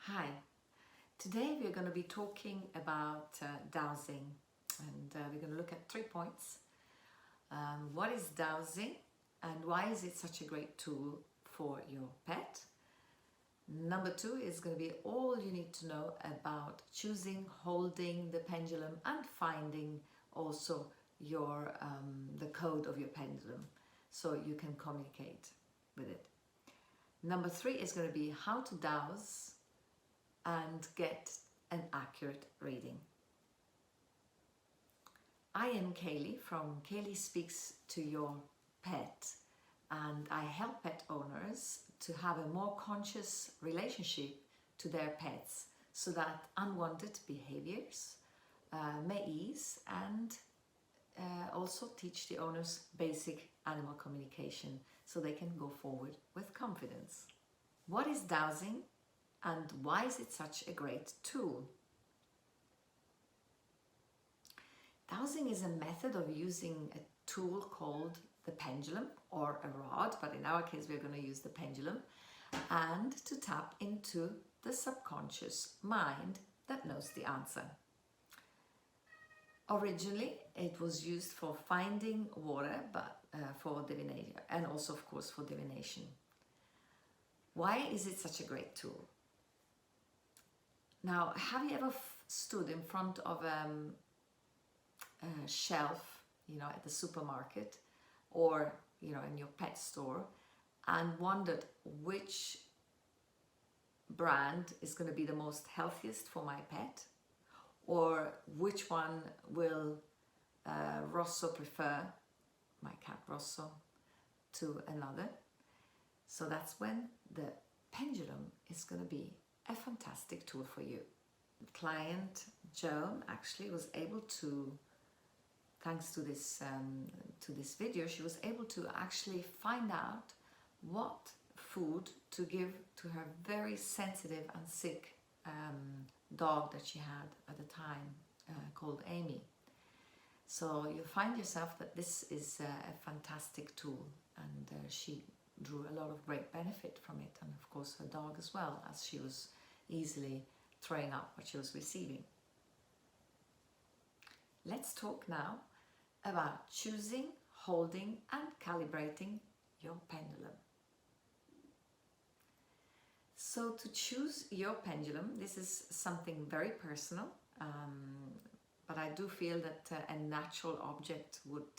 Hi, today we're going to be talking about dowsing, and we're going to look at 3 points. What is dowsing and why is it such a great tool for your pet? Number 2 is going to be all you need to know about choosing, holding the pendulum and finding also your the code of your pendulum so you can communicate with it. Number 3 is going to be how to dowse and get an accurate reading. I am Kaylee from Kaylee Speaks to Your Pet, and I help pet owners to have a more conscious relationship to their pets so that unwanted behaviors may ease, and also teach the owners basic animal communication so they can go forward with confidence. What is dowsing? And why is it such a great tool? Dowsing is a method of using a tool called the pendulum or a rod, but in our case we're going to use the pendulum, and to tap into the subconscious mind that knows the answer. Originally it was used for finding water, but for divination, and also of course for divination. Why is it such a great tool? Now, have you ever stood in front of a shelf, at the supermarket or, in your pet store, and wondered which brand is going to be the most healthiest for my pet, or which one will Rosso prefer, my cat Rosso, to another? So that's when the pendulum is going to be a fantastic tool for you. Client Joan actually was able to, thanks to this video, she was able to actually find out what food to give to her very sensitive and sick dog that she had at the time, called Amy. So you find yourself that this is a fantastic tool, and she drew a lot of great benefit from it, and of course her dog as well, as she was easily throwing up what she was receiving. Let's talk now about choosing, holding and calibrating your pendulum. So to choose your pendulum, this is something very personal, but I do feel that a natural object would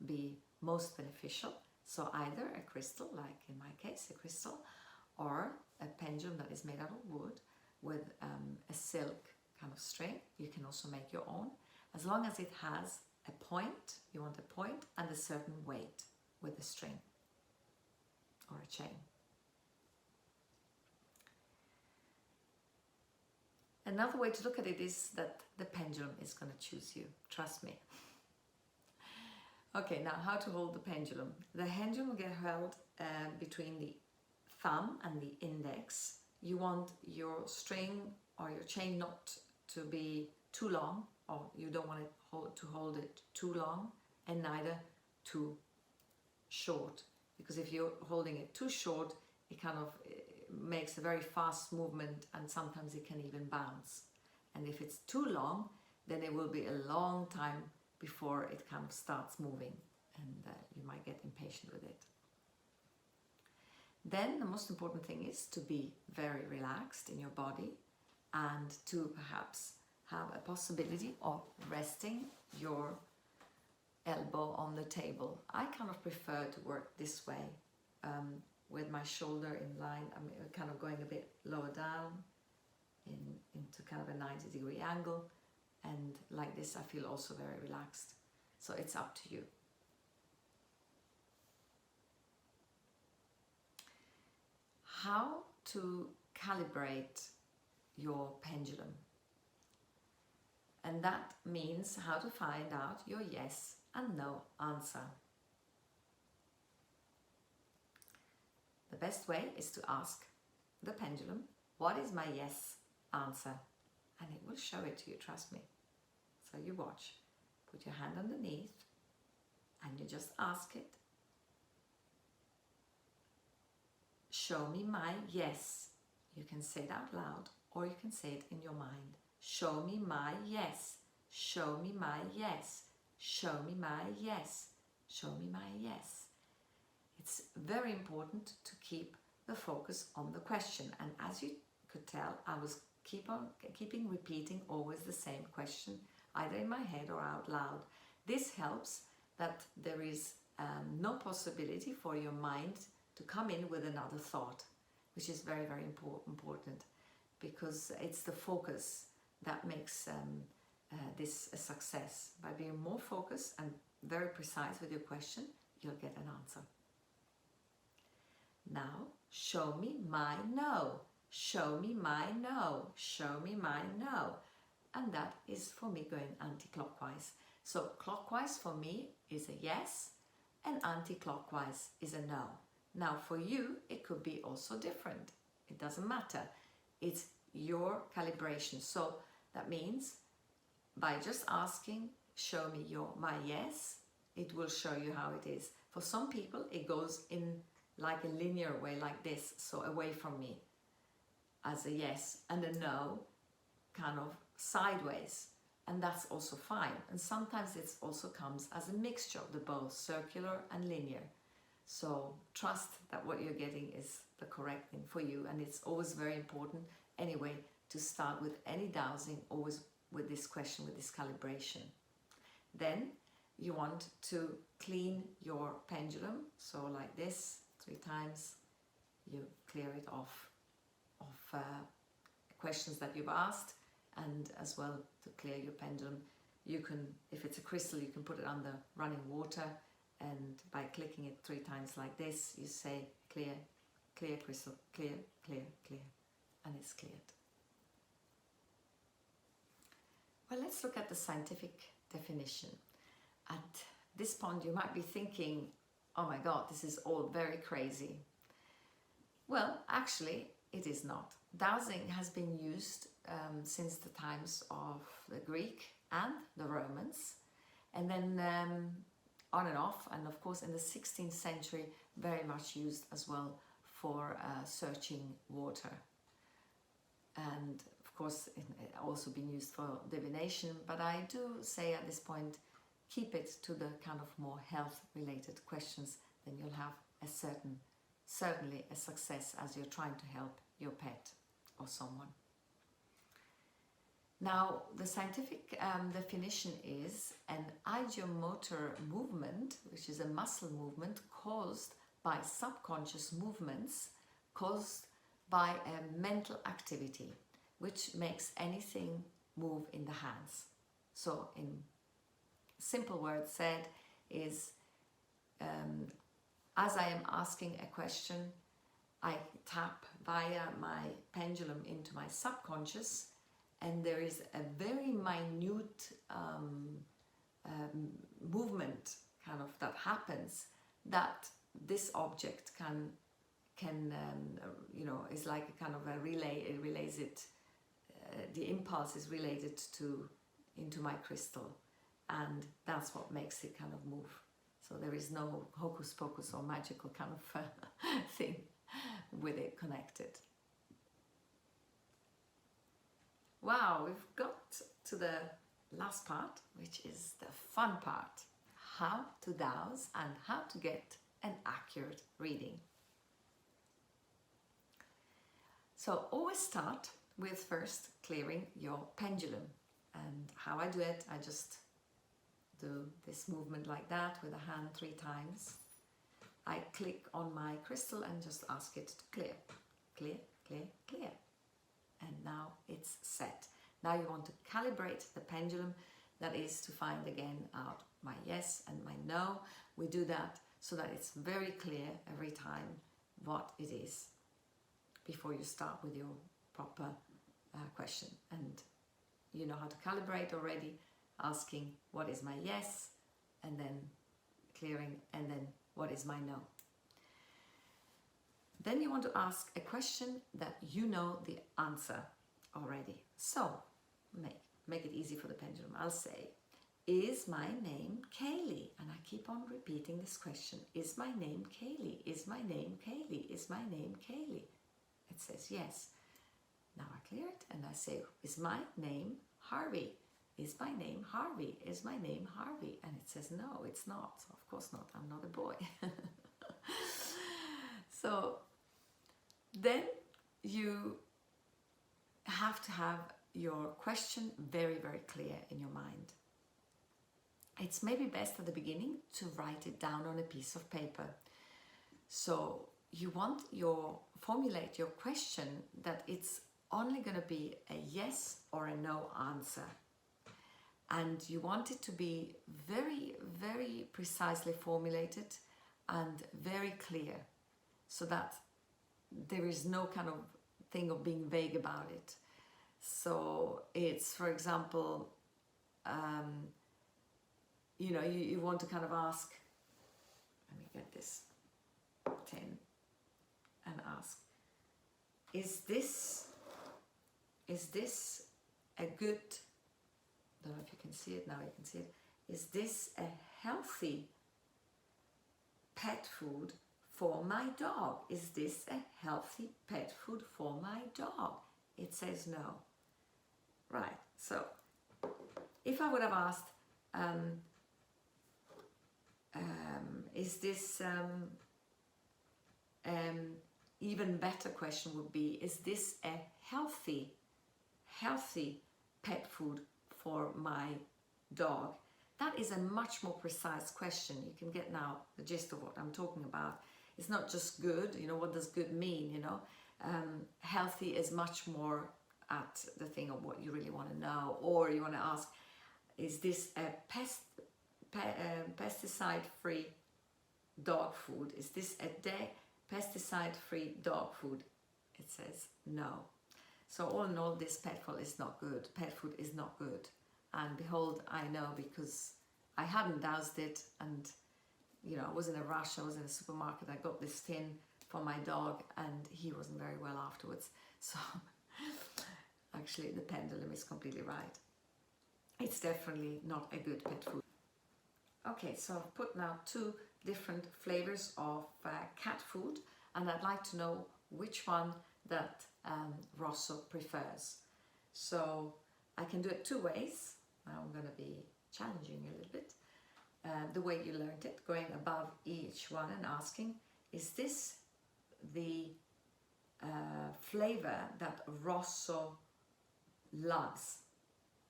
be most beneficial. So either a crystal, like in my case a crystal, or a pendulum that is made out of wood with a silk kind of string. You can also make your own, as long as it has a point. You want a point and a certain weight with the string or a chain. Another way to look at it is that the pendulum is going to choose you. Trust me. Okay, now how to hold the pendulum. The pendulum will get held between the thumb and the index. You want your string or your chain not to be too long, or you don't want it to hold it too long, and neither too short, because if you're holding it too short, it kind of makes a very fast movement, and sometimes it can even bounce. And if it's too long, then it will be a long time before it kind of starts moving, and you might get impatient with it. Then the most important thing is to be very relaxed in your body, and to perhaps have a possibility of resting your elbow on the table. I kind of prefer to work this way, with my shoulder in line. I'm kind of going a bit lower down into kind of a 90-degree angle, and like this I feel also very relaxed. So it's up to you. How to calibrate your pendulum. And that means how to find out your yes and no answer. The best way is to ask the pendulum, what is my yes answer? And it will show it to you, trust me. So you watch, put your hand underneath, and you just ask it, show me my yes You can say it out loud or you can say it in your mind. Show me my yes. Show me my yes. Show me my yes. Show me my yes. It's very important to keep the focus on the question. And as you could tell, I was keeping repeating always the same question, either in my head or out loud. This helps that there is no possibility for your mind to come in with another thought, which is very, very important, because it's the focus that makes this a success. By being more focused and very precise with your question, you'll get an answer. Now, show me my no. Show me my no. Show me my no. And that is for me going anti-clockwise. So clockwise for me is a yes, and anti-clockwise is a no. Now for you, it could be also different. It doesn't matter. It's your calibration. So that means by just asking, show me my yes, it will show you how it is. For some people, it goes in like a linear way like this, so away from me as a yes, and a no kind of sideways, and that's also fine. And sometimes it also comes as a mixture of the both circular and linear. So trust that what you're getting is the correct thing for you, and it's always very important anyway to start with any dowsing always with this question, with this calibration. Then you want to clean your pendulum, so like this 3 times. You clear it off of questions that you've asked, and as well to clear your pendulum, you can, if it's a crystal, you can put it under running water, and by clicking it 3 times like this, you say clear, clear crystal, clear, clear, clear, and it's cleared. Well, let's look at the scientific definition. At this point you might be thinking, oh my god, this is all very crazy. Well, actually it is not. Dowsing has been used since the times of the Greek and the Romans, and then on and off, and of course in the 16th century very much used as well for searching water. And of course it also been used for divination, but I do say at this point, keep it to the kind of more health related questions, then you'll have certainly a success as you're trying to help your pet or someone. Now, the scientific definition is an idiomotor movement, which is a muscle movement caused by subconscious movements caused by a mental activity, which makes anything move in the hands. So in simple words said is, as I am asking a question, I tap via my pendulum into my subconscious, and there is a very minute movement kind of that happens, that this object can you know, is like a kind of a relay. It relays it, the impulse is related into my crystal, and that's what makes it kind of move. So there is no hocus pocus or magical kind of thing with it connected. Wow, we've got to the last part, which is the fun part. How to dowse and how to get an accurate reading. So always start with first clearing your pendulum. And how I do it, I just do this movement like that with a hand 3 times. I click on my crystal and just ask it to clear, clear, clear, clear. And now it's set. Now you want to calibrate the pendulum, that is to find again out my yes and my no. We do that so that it's very clear every time what it is before you start with your proper question. And you know how to calibrate already, asking what is my yes, and then clearing, and then what is my no. Then you want to ask a question that you know the answer already. So make it easy for the pendulum. I'll say, is my name Kaylee? And I keep on repeating this question. Is my name Kaylee? Is my name Kaylee? Is my name Kaylee? It says yes. Now I clear it and I say, is my name Harvey? Is my name Harvey? Is my name Harvey? And it says, no, it's not. So of course not, I'm not a boy. So then you have to have your question very, very clear in your mind. It's maybe best at the beginning to write it down on a piece of paper. So you want formulate your question that it's only going to be a yes or a no answer. And you want it to be very, very precisely formulated and very clear, so that there is no kind of thing of being vague about it. So it's, for example, you want to kind of ask, let me get this tin and ask, is this a good, I don't know if you can see it now, you can see it, is this a healthy pet food for my dog? Is this a healthy pet food for my dog? It says no. Right, so if I would have asked, is this even better question would be, is this a healthy pet food for my dog? That is a much more precise question. You can get now the gist of what I'm talking about. It's not just good, what does good mean, healthy is much more at the thing of what you really want to know. Or you want to ask, is this a pesticide-free dog food? Is this a pesticide-free dog food? It says no. So all in all, this pet food is not good. Pet food is not good. And behold, I know, because I hadn't dowsed it, and I was in a rush, I was in a supermarket, I got this tin for my dog and he wasn't very well afterwards. So actually the pendulum is completely right. It's definitely not a good pet food. Okay, so I've put now 2 different flavors of cat food, and I'd like to know which one that Rosso prefers. So I can do it 2 ways. Now I'm going to be challenging a little bit. The way you learned it, going above each one and asking, is this the flavor that Rosso loves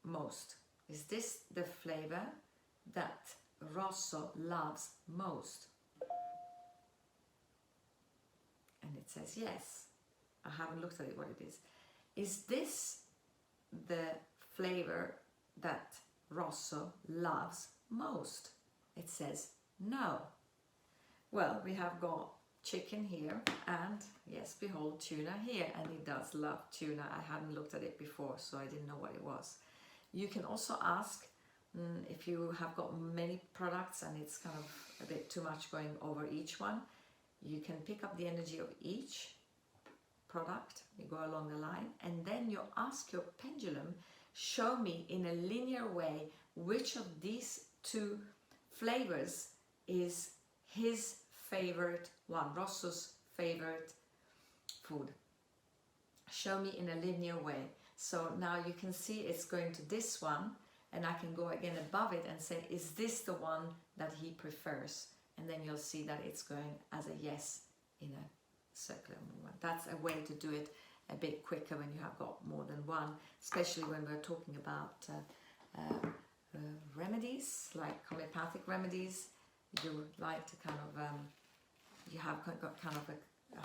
most? Is this the flavor that Rosso loves most? And it says yes. I haven't looked at it, what it is. Is this the flavor that Rosso loves most? It says no. Well, we have got chicken here, and yes, behold, tuna here, and he does love tuna. I hadn't looked at it before, so I didn't know what it was. You can also ask if you have got many products and it's kind of a bit too much going over each one. You can pick up the energy of each product, you go along the line, and then you ask your pendulum, show me in a linear way which of these 2 flavors is his favorite one, Rosso's favorite food. Show me in a linear way. So now you can see it's going to this one, and I can go again above it and say, is this the one that he prefers? And then you'll see that it's going as a yes in a circular movement. That's a way to do it a bit quicker when you have got more than one, especially when we're talking about remedies, like homeopathic remedies. You would like to kind of, you have got kind of a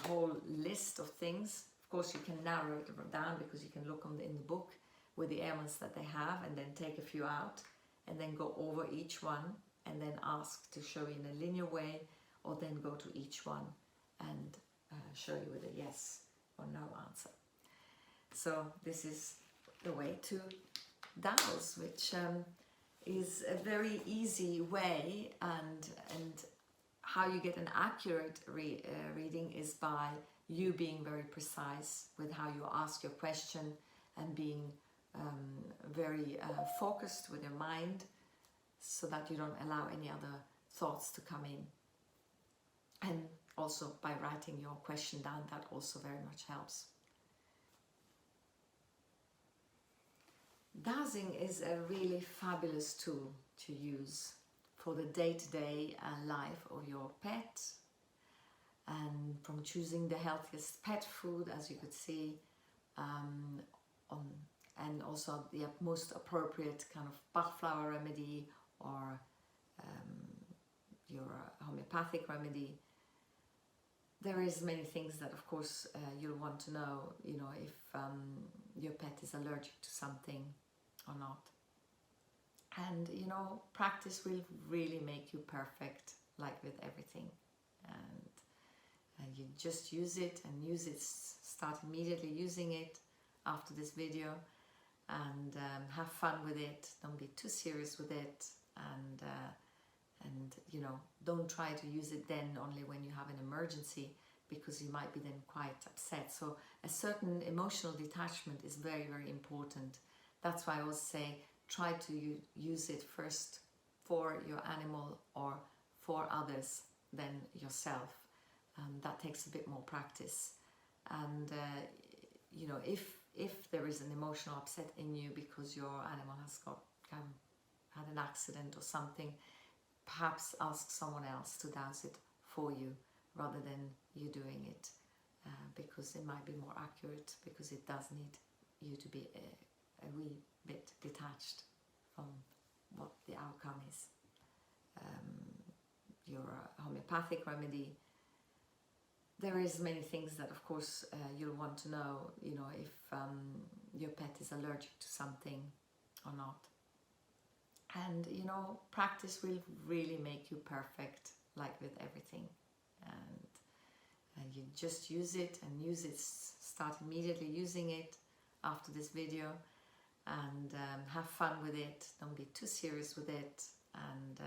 whole list of things. Of course, you can narrow it down because you can look in the book with the ailments that they have, and then take a few out and then go over each one and then ask to show you in a linear way, or then go to each one and show you with a yes or no answer. So this is the way to dowse, which is a very easy way, and how you get an accurate reading is by you being very precise with how you ask your question, and being very focused with your mind, so that you don't allow any other thoughts to come in. And also by writing your question down, that also very much helps. Dowsing is a really fabulous tool to use for the day-to-day life of your pet, and from choosing the healthiest pet food, as you could see, and also the most appropriate kind of Bach flower remedy or your homeopathic remedy. There is many things that, of course, you'll want to know, if your pet is allergic to something or not. And, practice will really make you perfect, like with everything. And you just use it start immediately using it after this video, and have fun with it. Don't be too serious with it, and don't try to use it then only when you have an emergency, because you might be then quite upset. So a certain emotional detachment is very, very important. That's why I always say try to use it first for your animal or for others than yourself. That takes a bit more practice. And if there is an emotional upset in you because your animal has had an accident or something, perhaps ask someone else to dowse it for you rather than you doing it, because it might be more accurate, because it does need you to be a wee bit detached from what the outcome is. Your homeopathic remedy, there is many things that, of course, you'll want to know, if your pet is allergic to something or not. And, practice will really make you perfect, like with everything. And you just use it start immediately using it after this video, and have fun with it. Don't be too serious with it, and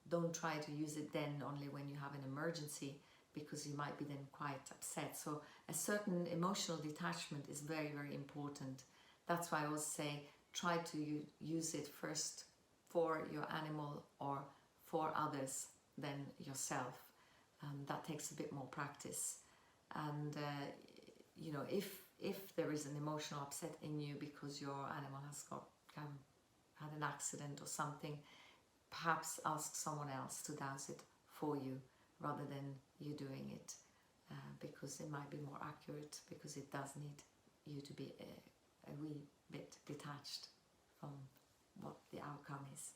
don't try to use it then only when you have an emergency, because you might be then quite upset. So a certain emotional detachment is very, very important. That's why I always say try to use it first for your animal or for others than yourself. That takes a bit more practice. And if there is an emotional upset in you because your animal has had an accident or something, perhaps ask someone else to dowse it for you rather than you doing it, because it might be more accurate, because it does need you to be a wee bit detached from what the outcome is.